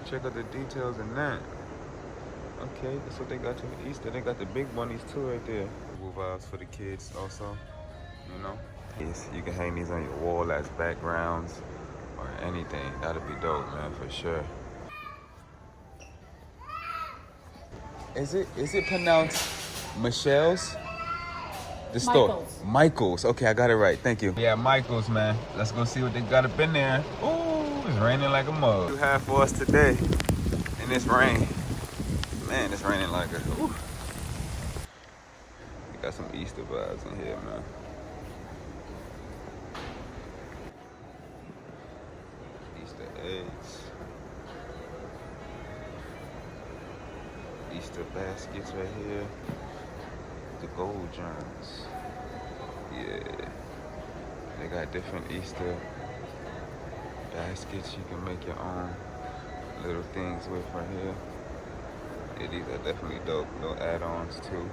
Check out the details in that. Okay, that's what they got for Easter. They got the big bunnies too right there. Cool vibes for the kids also, you know. Yes, you can hang these on your wall as backgrounds or anything. That'd be dope, man, for sure. Is it pronounced Michelle's? The store. Michael's. Michael's. Okay, I got it right. Thank you. Yeah, Michael's, man. Let's go see what they got up in there. Ooh, it's raining like a mug. What you have for us today in this rain? Man, it's raining like a. Ooh. We got some Easter vibes in here, man. Easter eggs. Easter baskets right here. The gold germs. Yeah. They got different Easter baskets you can make your own little things with right here. Yeah, these are definitely dope. Little add-ons too.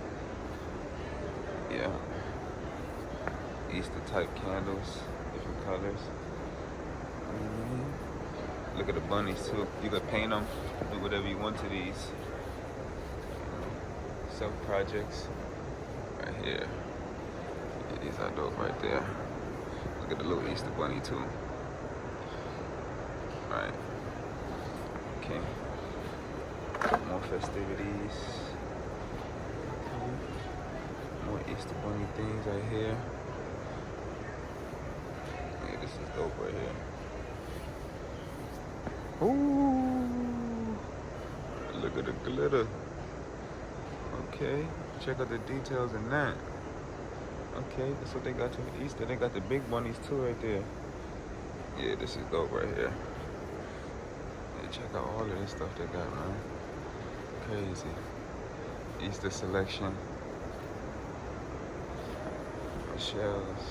Yeah. Easter type candles, different colors. Look at the bunnies too. You could paint them, do whatever you want to these. Self projects right here. Yeah, these are dope right there. Look at the little Easter bunny too. Right. Okay. More festivities. More Easter bunny things right here. Yeah, this is dope right here. Ooh. Look at the glitter. Okay. Check out the details in that. Okay, that's what they got for Easter. They got the big bunnies too right there. Yeah, this is dope right here. Yeah, check out all of this stuff they got, man. Crazy. Easter selection. Michelle's.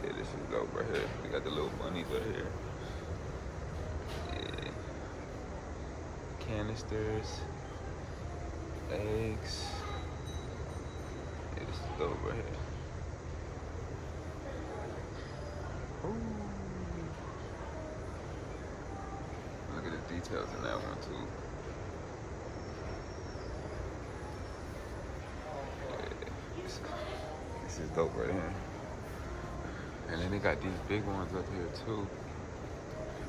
Yeah, this is dope right here. They got the little bunnies right here. Yeah. Canisters. Eggs. Yeah, this is dope right here. Ooh. Look at the details in that one too. Yeah, this is dope right here. And then they got these big ones up here too. You know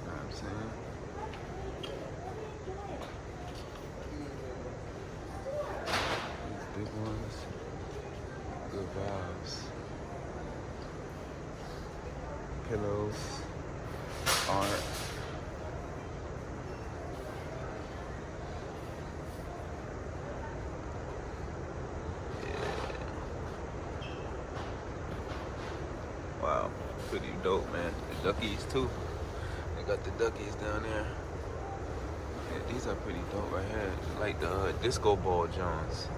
what I'm saying? Big ones, good vibes. Pillows, art. Yeah. Wow, pretty dope, man. The duckies too. They got the duckies down there. Yeah, these are pretty dope right here. Like the disco ball Jones.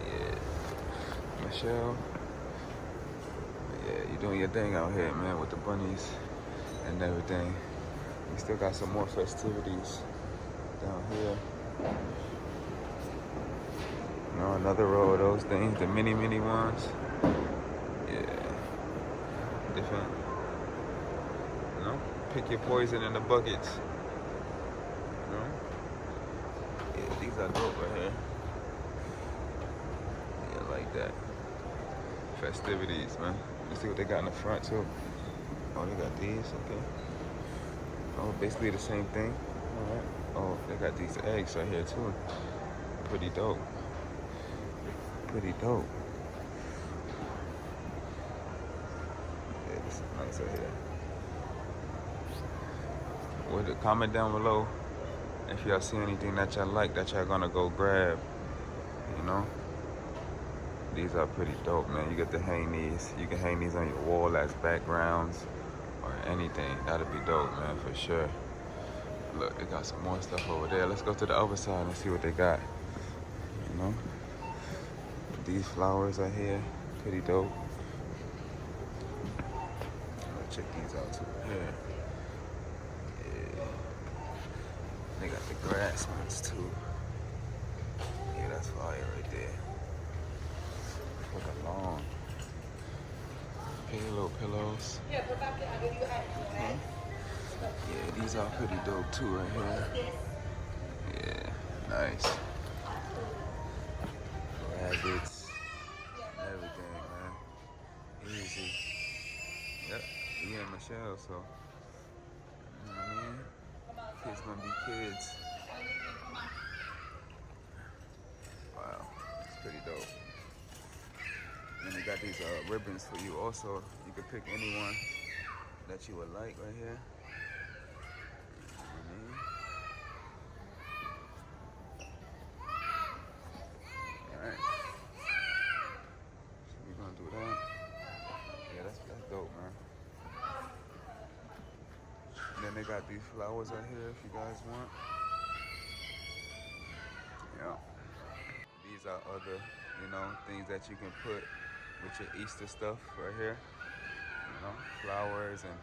Yeah, Michelle. Yeah, you doing your thing out here, man, with the bunnies and everything. We still got some more festivities down here. You know, another row of those things, the mini ones. Yeah, different. You know, pick your poison in the buckets. You know, yeah, these are dope right here. Yeah, like that. Festivities, man. Let's see what they got in the front too. Oh, they got these, okay. Oh, basically the same thing. All right. Oh, they got these eggs right here too. Pretty dope. Pretty dope. Yeah, this is nice right here. Comment down below if y'all see anything that y'all like that y'all gonna go grab. You know? These are pretty dope, man. You get to hang these. You can hang these on your wall as backgrounds or anything. That'd be dope, man, for sure. Look, they got some more stuff over there. Let's go to the other side and see what they got. You know? These flowers are here. Pretty dope. Check these out too. Yeah. Yeah. They got the grass ones too. Yeah, that's fire right there. Look along. Hey, little pillows. These are pretty dope too right here. Yeah, nice. Rabbits, everything, man. Easy. Yep, we in Michelle, so you know what I mean? Kids gonna be kids. Wow, it's pretty dope. And they got these ribbons for you also. You can pick anyone that you would like right here. Alright. So we're gonna do that. Yeah, that's dope, man. And then they got these flowers right here if you guys want. Yeah. These are other, you know, things that you can put with your Easter stuff right here. You know, flowers and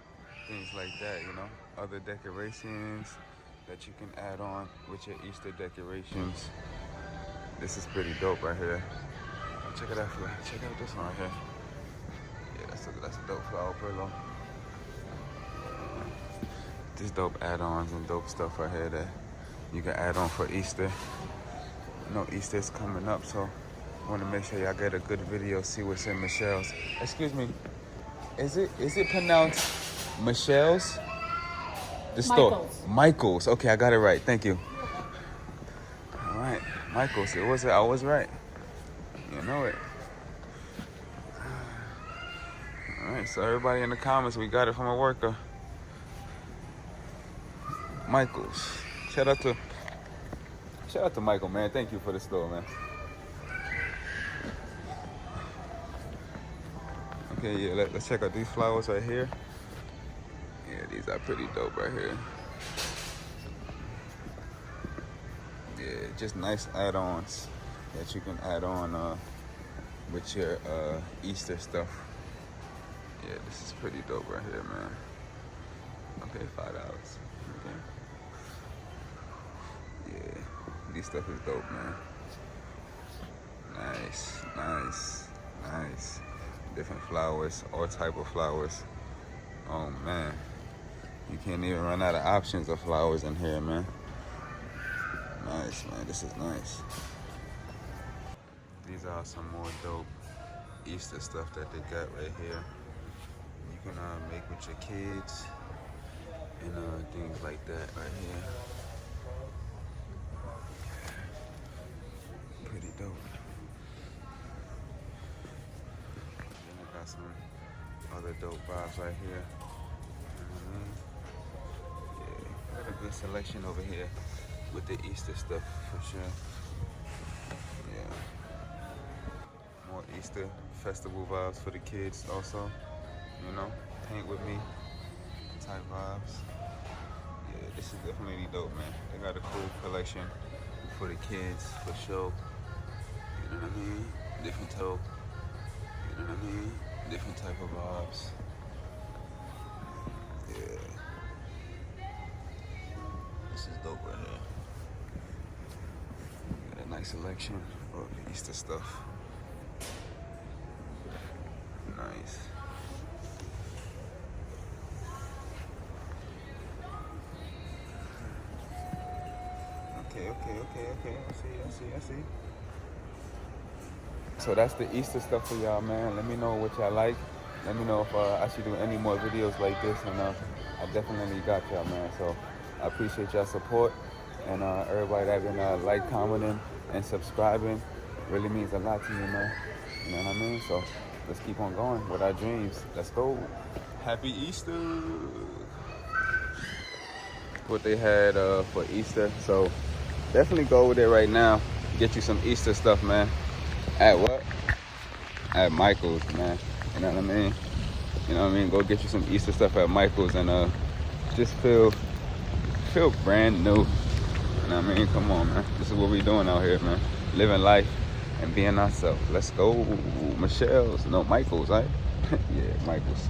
things like that, you know. Other decorations that you can add on with your Easter decorations. This is pretty dope right here. Check it out, check out this one right here. Yeah, that's a dope flower pillow. Just dope add-ons and dope stuff right here that you can add on for Easter. You know, Easter's coming up, so I want to make sure y'all get a good video, see what's in Michelle's. Excuse me, is it pronounced Michelle's? The store? Michael's. Michael's. Okay, I got it right. Thank you. All right, Michael's. I was right. You know it. All right, so everybody in the comments, we got it from a worker. Michael's. Shout out to Michael, man. Thank you for the store, man. Okay, yeah, let's check out these flowers right here. Yeah, these are pretty dope right here. Yeah, just nice add-ons that you can add on with your Easter stuff. Yeah, this is pretty dope right here, man. Okay, $5. Okay. Yeah, this stuff is dope, man. Nice. Different flowers, all type of flowers. Oh man, you can't even run out of options of flowers in here, man. Nice, man. This is nice. These are some more dope Easter stuff that they got right here. You can make with your kids and things like that right here. Pretty dope. Then I got some other dope vibes right here. Yeah, got a good selection over here with the Easter stuff for sure. Yeah. More Easter festival vibes for the kids also. You know, paint with me type vibes. Yeah, this is definitely dope, man. They got a cool collection for the kids for sure. You know what I mean? Different type. You know what I mean? Different type of vibes. Yeah. This is dope right here. Got a nice selection of Easter stuff. Nice. Okay. I see. So that's the Easter stuff for y'all, man. Let me know what y'all like. Let me know if I should do any more videos like this, and I definitely got y'all, man. So I appreciate y'all support, and everybody that been like, commenting, and subscribing really means a lot to me, man. You know what I mean? So let's keep on going with our dreams. Let's go. Happy Easter. What they had for Easter. So definitely go over there right now. Get you some Easter stuff, man. At what? At Michael's, man. You know what I mean? You know what I mean? Go get you some Easter stuff at Michael's and just feel brand new. You know what I mean? Come on, man. This is what we doing out here, man. Living life and being ourselves. Let's go. Michael's, right? Yeah, Michael's.